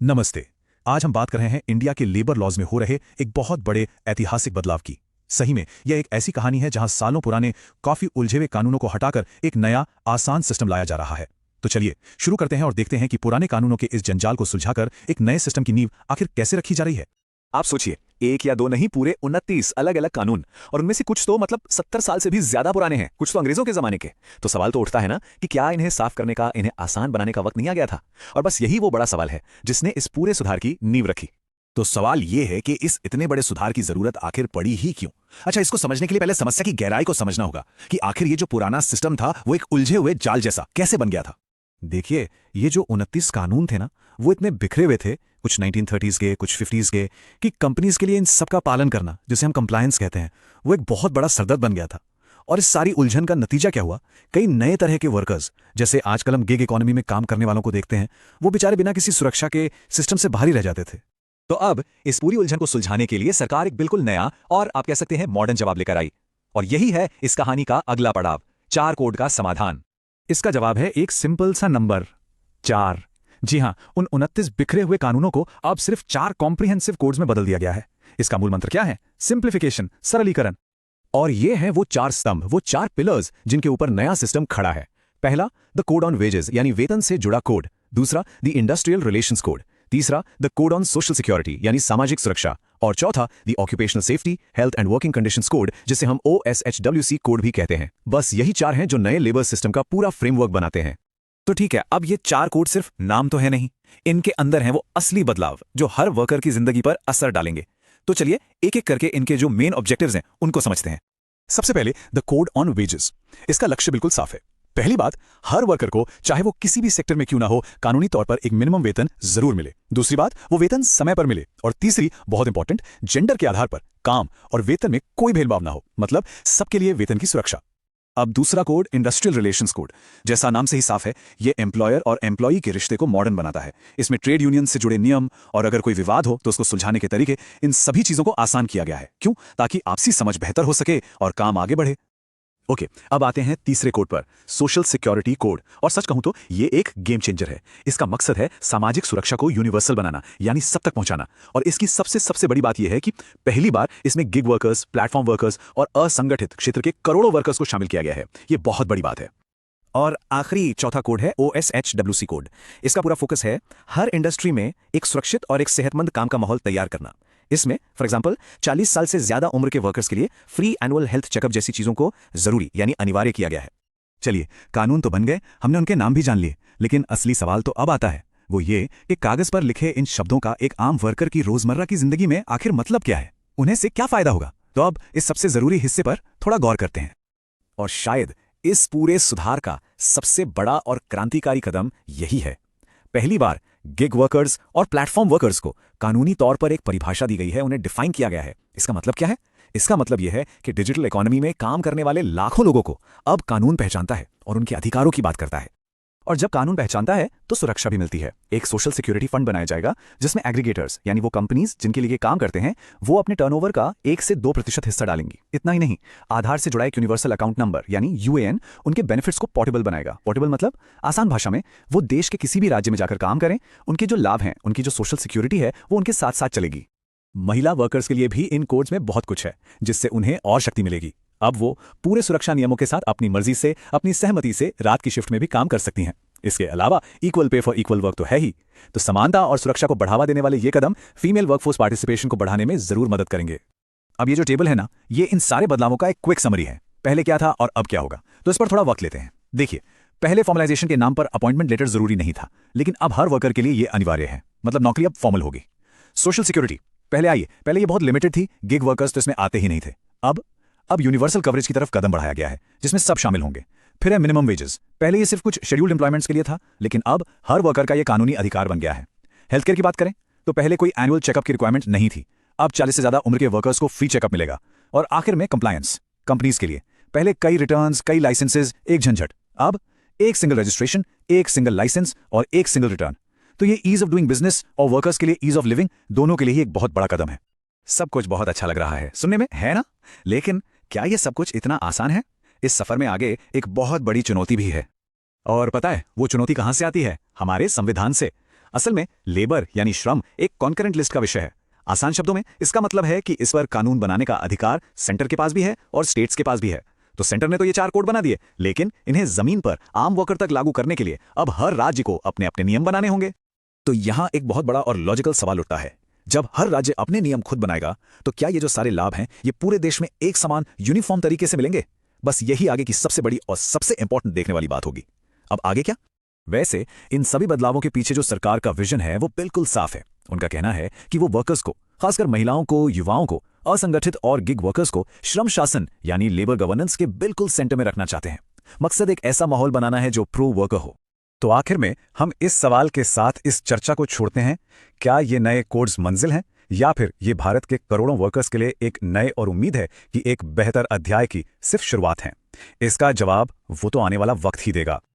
नमस्ते। आज हम बात कर रहे हैं इंडिया के लेबर लॉज में हो रहे एक बहुत बड़े ऐतिहासिक बदलाव की। सही में यह एक ऐसी कहानी है जहां सालों पुराने काफी उलझे हुए कानूनों को हटाकर एक नया आसान सिस्टम लाया जा रहा है। तो चलिए शुरू करते हैं और देखते हैं कि पुराने कानूनों के इस जंजाल को सुलझाकर एक नए सिस्टम की नींव आखिर कैसे रखी जा रही है। आप सोचिए, एक या दो नहीं, पूरे 29 अलग अलग कानून, और उनमें से कुछ तो 70 साल से भी ज्यादा पुराने हैं, कुछ तो अंग्रेजों के जमाने के। तो सवाल तो उठता है ना कि क्या इन्हें साफ करने का, इन्हें आसान बनाने का वक्त नहीं आ गया था? और बस यही वो बड़ा सवाल है जिसने इस पूरे सुधार की नींव रखी। तो सवाल यह है कि इस इतने बड़े सुधार की जरूरत आखिर पड़ी ही क्यों। अच्छा, इसको समझने के लिए पहले समस्या की गहराई को समझना होगा कि आखिर ये जो पुराना सिस्टम था वो एक उलझे हुए जाल जैसा कैसे बन गया था। देखिए, ये जो 29 कानून थे ना, वो इतने बिखरे हुए थे, कुछ 1930s के, कुछ 50s के, कि कंपनीज के लिए इन सब का पालन करना, जिसे हम कंप्लायंस कहते हैं, वो एक बहुत बड़ा सरदर्द बन गया था। और इस सारी उलझन का नतीजा क्या हुआ? कई नए तरह के वर्कर्स, जैसे आजकल हम गिग इकोनॉमी में काम करने वालों को देखते हैं, वो बेचारे बिना किसी सुरक्षा के सिस्टम से बाहर ही रह जाते थे। तो अब इस पूरी उलझन को सुलझाने के लिए सरकार एक बिल्कुल नया और आप कह सकते हैं मॉडर्न जवाब लेकर आई। और यही है इस कहानी का अगला पड़ाव, 4 कोड का समाधान। इसका जवाब है एक सिंपल सा नंबर 4। जी हां, उन 29 बिखरे हुए कानूनों को अब सिर्फ 4 कॉम्प्रिहेंसिव कोड्स में बदल दिया गया है। इसका मूल मंत्र क्या है? सिंप्लीफिकेशन, सरलीकरण। और ये हैं वो 4 स्तंभ, वो 4 पिलर्स जिनके ऊपर नया सिस्टम खड़ा है। पहला, द कोड ऑन वेजेस, यानी वेतन से जुड़ा कोड। दूसरा, द इंडस्ट्रियल रिलेशंस कोड। तीसरा, the code on social security, यानी सामाजिक सुरक्षा। और चौथा, the occupational safety, health and working conditions code, जिसे हम OSHWC कोड भी कहते हैं। बस यही 4 हैं जो नए लेबर सिस्टम का पूरा फ्रेमवर्क बनाते हैं। तो ठीक है, अब ये 4 कोड सिर्फ नाम तो है नहीं, इनके अंदर हैं वो असली बदलाव जो हर वर्कर की जिंदगी पर असर डालेंगे। तो चलिए एक एक करके इनके जो मेन ऑब्जेक्टिव्स हैं उनको समझते हैं। सबसे पहले द कोड ऑन वेजेस। इसका लक्ष्य बिल्कुल साफ है। पहली बात, हर वर्कर को, चाहे वो किसी भी सेक्टर में क्यों ना हो, कानूनी तौर पर एक मिनिमम वेतन जरूर मिले। दूसरी बात, वो वेतन समय पर मिले। और तीसरी, बहुत इंपॉर्टेंट, जेंडर के आधार पर काम और वेतन में कोई भेदभाव ना हो, मतलब सबके लिए वेतन की सुरक्षा। अब दूसरा कोड, इंडस्ट्रियल रिलेशंस कोड, जैसा नाम से ही साफ है, ये एम्प्लॉयर और एम्प्लॉई के रिश्ते को मॉडर्न बनाता है। इसमें ट्रेड यूनियन से जुड़े नियम और अगर कोई विवाद हो तो उसको सुलझाने के तरीके, इन सभी चीजों को आसान किया गया है। क्यों? ताकि आपसी समझ बेहतर हो सके और काम आगे बढ़े। ओके, अब आते हैं तीसरे कोड पर, सोशल सिक्योरिटी कोड। और सच कहूं तो ये एक गेम चेंजर है। इसका मकसद है सामाजिक सुरक्षा को यूनिवर्सल बनाना, यानी सब तक पहुंचाना। और इसकी सबसे बड़ी बात यह है कि पहली बार इसमें गिग वर्कर्स, प्लेटफॉर्म वर्कर्स और असंगठित क्षेत्र के करोड़ों वर्कर्स को शामिल किया गया है। यह बहुत बड़ी बात है। और आखिरी चौथा कोड है OSHWC कोड। इसका पूरा फोकस है हर इंडस्ट्री में एक सुरक्षित और एक सेहतमंद काम का माहौल तैयार करना। इसमें फॉर एग्जांपल 40 साल से ज्यादा उम्र के वर्कर्स के लिए फ्री एनुअल हेल्थ चेकअप जैसी चीजों को जरूरी यानी अनिवार्य किया गया है। चलिए, कानून तो बन गए, हमने उनके नाम भी जान लिए, लेकिन असली सवाल तो अब आता है। वो ये कि कागज पर लिखे इन शब्दों का एक आम वर्कर की रोजमर्रा की जिंदगी में आखिर मतलब क्या है, उन्हें से क्या फायदा होगा। तो अब इस सबसे जरूरी हिस्से पर थोड़ा गौर करते हैं। और शायद इस पूरे सुधार का सबसे बड़ा और क्रांतिकारी कदम यही है। पहली बार गिग वर्कर्स और प्लेटफॉर्म वर्कर्स को कानूनी तौर पर एक परिभाषा दी गई है, उन्हें डिफाइन किया गया है। इसका मतलब क्या है? इसका मतलब यह है कि डिजिटल इकोनॉमी में काम करने वाले लाखों लोगों को अब कानून पहचानता है और उनके अधिकारों की बात करता है। और जब कानून पहचानता है तो सुरक्षा भी मिलती है। एक सोशल सिक्योरिटी फंड बनाया जाएगा जिसमें एग्रीगेटर्स, यानी वो कंपनीज जिनके लिए काम करते हैं, वो अपने टर्नओवर का 1 से 2% हिस्सा डालेंगी। इतना ही नहीं, आधार से जुड़ा एक यूनिवर्सल अकाउंट नंबर यानी UAN उनके बेनिफिट्स को पोर्टेबल बनाएगा। पोर्टेबल मतलब आसान भाषा में वो देश के किसी भी राज्य में जाकर काम करें, उनके जो लाभ हैं, उनकी जो सोशल सिक्योरिटी है, वो उनके साथ साथ चलेगी। महिला वर्कर्स के लिए भी इन कोड्स में बहुत कुछ है जिससे उन्हें और शक्ति मिलेगी। अब वो पूरे सुरक्षा नियमों के साथ अपनी मर्जी से, अपनी सहमति से रात की शिफ्ट में भी काम कर सकती हैं। इसके अलावा equal pay for equal work तो है ही। तो समानता और सुरक्षा को बढ़ावा देने वाले ये कदम फीमेल वर्कफोर्स पार्टिसिपेशन को बढ़ाने में जरूर मदद करेंगे। अब ये जो टेबल है ना, ये इन सारे बदलावों का एक क्विक समरी है। पहले क्या था और अब क्या होगा, तो इस पर थोड़ा वक्त लेते हैं। देखिए, पहले फॉर्मलाइजेशन के नाम पर अपॉइंटमेंट लेटर जरूरी नहीं था, लेकिन अब हर वर्कर के लिए ये अनिवार्य है, मतलब नौकरी अब फॉर्मल होगी। सोशल सिक्योरिटी पहले ये बहुत लिमिटेड थी, गिग वर्कर्स तो इसमें आते ही नहीं थे। अब यूनिवर्सल कवरेज की तरफ कदम बढ़ाया गया है जिसमें सब शामिल होंगे। फिर है मिनिमम वेजेस। पहले ये सिर्फ कुछ शेड्यूल्ड एम्प्लॉयमेंट्स के लिए था, लेकिन अब हर वर्कर का ये कानूनी अधिकार बन गया है। हेल्थ केयर की बात करें तो पहले कोई एनुअल चेकअप की रिक्वायरमेंट नहीं थी, अब 40 से ज्यादा उम्र के वर्कर्स को फ्री चेकअप मिलेगा। और आखिर में कंप्लायंस, कंपनीज के लिए पहले कई रिटर्न्स, कई लाइसेंसेज, एक झंझट, अब एक सिंगल रजिस्ट्रेशन, एक सिंगल लाइसेंस और एक सिंगल रिटर्न। तो ये ईज ऑफ डूइंग बिजनेस और वर्कर्स के लिए ईज ऑफ लिविंग, दोनों के लिए ही एक बहुत बड़ा कदम है। सब कुछ बहुत अच्छा लग रहा है सुनने में, है ना? लेकिन क्या ये सब कुछ इतना आसान है? इस सफर में आगे एक बहुत बड़ी चुनौती भी है। और पता है वो चुनौती कहां से आती है? हमारे संविधान से। असल में लेबर यानी श्रम एक कॉन्करेंट लिस्ट का विषय है। आसान शब्दों में इसका मतलब है कि इस पर कानून बनाने का अधिकार सेंटर के पास भी है और स्टेट्स के पास भी है। तो सेंटर ने तो ये 4 कोड बना दिए, लेकिन इन्हें जमीन पर आम वर्कर तक लागू करने के लिए अब हर राज्य को अपने अपने नियम बनाने होंगे। तो यहाँ एक बहुत बड़ा और लॉजिकल सवाल उठता है, जब हर राज्य अपने नियम खुद बनाएगा तो क्या ये जो सारे लाभ हैं ये पूरे देश में एक समान यूनिफॉर्म तरीके से मिलेंगे? बस यही आगे की सबसे बड़ी और सबसे इंपॉर्टेंट देखने वाली बात होगी। अब आगे क्या? वैसे इन सभी बदलावों के पीछे जो सरकार का विजन है वो बिल्कुल साफ है। उनका कहना है कि वो वर्कर्स को, खासकर महिलाओं को, युवाओं को, असंगठित और गिग वर्कर्स को श्रम शासन यानी लेबर गवर्नेंस के बिल्कुल सेंटर में रखना चाहते हैं। मकसद एक ऐसा माहौल बनाना है जो प्रो वर्कर हो। तो आखिर में हम इस सवाल के साथ इस चर्चा को छोड़ते हैं, क्या ये नए कोड्स मंजिल हैं या फिर ये भारत के करोड़ों वर्कर्स के लिए एक नए और उम्मीद है कि एक बेहतर अध्याय की सिर्फ शुरुआत है? इसका जवाब वो तो आने वाला वक्त ही देगा।